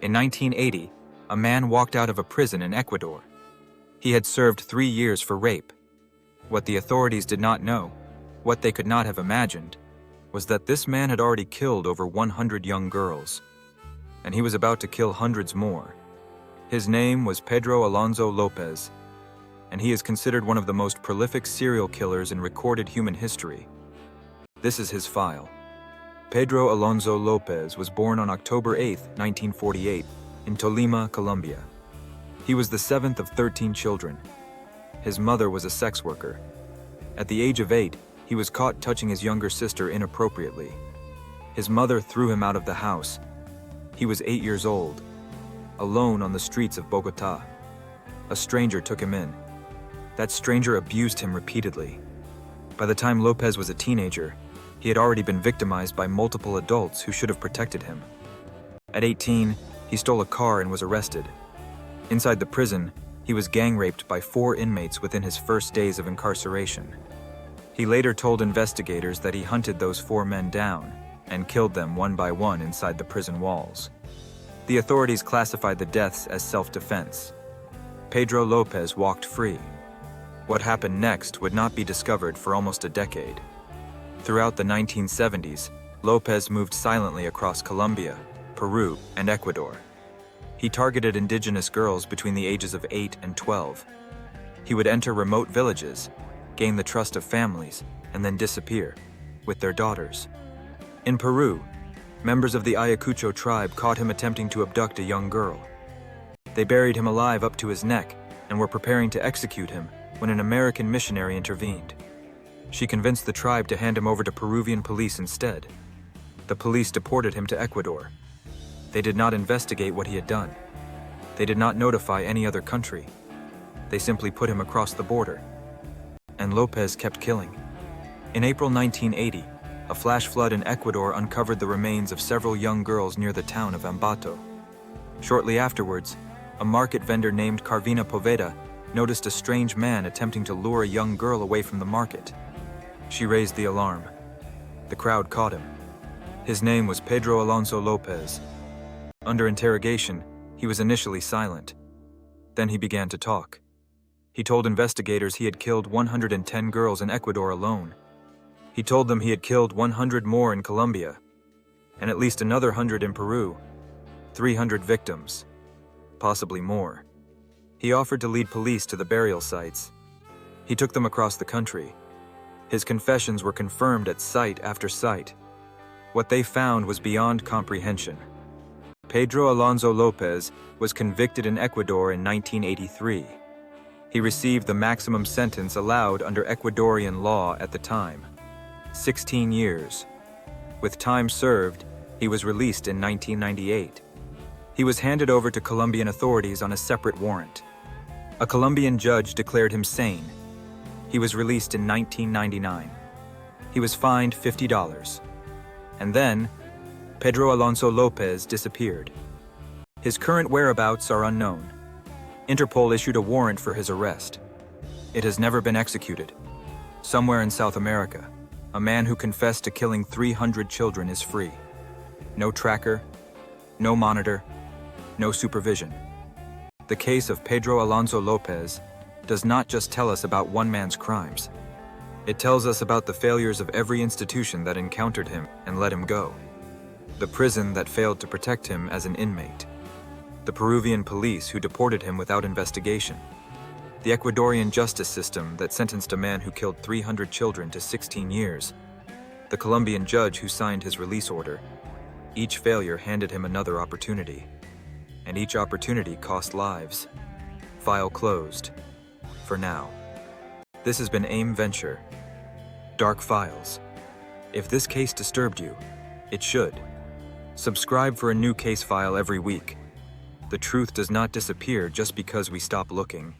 In 1980, a man walked out of a prison in Ecuador. He had served 3 years for rape. What the authorities did not know, what they could not have imagined, was that this man had already killed over 100 young girls, and he was about to kill hundreds more. His name was Pedro Alonso López, and he is considered one of the most prolific serial killers in recorded human history. This is his file. Pedro Alonso López was born on October 8, 1948, in Tolima, Colombia. He was the 7th of 13 children. His mother was a sex worker. At the age of 8, he was caught touching his younger sister inappropriately. His mother threw him out of the house. He was 8 years old, alone on the streets of Bogotá. A stranger took him in. That stranger abused him repeatedly. By the time López was a teenager, he had already been victimized by multiple adults who should have protected him. At 18, he stole a car and was arrested. Inside the prison, he was gang-raped by 4 inmates within his first days of incarceration. He later told investigators that he hunted those 4 men down and killed them one by one inside the prison walls. The authorities classified the deaths as self-defense. Pedro López walked free. What happened next would not be discovered for almost a decade. Throughout the 1970s, López moved silently across Colombia, Peru, and Ecuador. He targeted indigenous girls between the ages of 8 and 12. He would enter remote villages, gain the trust of families, and then disappear, with their daughters. In Peru, members of the Ayacucho tribe caught him attempting to abduct a young girl. They buried him alive up to his neck and were preparing to execute him when an American missionary intervened. She convinced the tribe to hand him over to Peruvian police instead. The police deported him to Ecuador. They did not investigate what he had done. They did not notify any other country. They simply put him across the border. And López kept killing. In April 1980, a flash flood in Ecuador uncovered the remains of several young girls near the town of Ambato. Shortly afterwards, a market vendor named Carvina Poveda noticed a strange man attempting to lure a young girl away from the market. She raised the alarm. The crowd caught him. His name was Pedro Alonso López. Under interrogation, he was initially silent. Then he began to talk. He told investigators he had killed 110 girls in Ecuador alone. He told them he had killed 100 more in Colombia, and at least another 100 in Peru. 300 victims, possibly more. He offered to lead police to the burial sites. He took them across the country. His confessions were confirmed at site after site. What they found was beyond comprehension. Pedro Alonso López was convicted in Ecuador in 1983. He received the maximum sentence allowed under Ecuadorian law at the time, 16 years. With time served, he was released in 1998. He was handed over to Colombian authorities on a separate warrant. A Colombian judge declared him sane. He was released in 1999. He was fined $50. And then, Pedro Alonso López disappeared. His current whereabouts are unknown. Interpol issued a warrant for his arrest. It has never been executed. Somewhere in South America, a man who confessed to killing 300 children is free. No tracker, no monitor, no supervision. The case of Pedro Alonso López does not just tell us about one man's crimes. It tells us about the failures of every institution that encountered him and let him go. The prison that failed to protect him as an inmate. The Peruvian police who deported him without investigation. The Ecuadorian justice system that sentenced a man who killed 300 children to 16 years. The Colombian judge who signed his release order. Each failure handed him another opportunity. And each opportunity cost lives. File closed. For now. This has been AIM Venture. Dark Files. If this case disturbed you, it should. Subscribe for a new case file every week. The truth does not disappear just because we stop looking.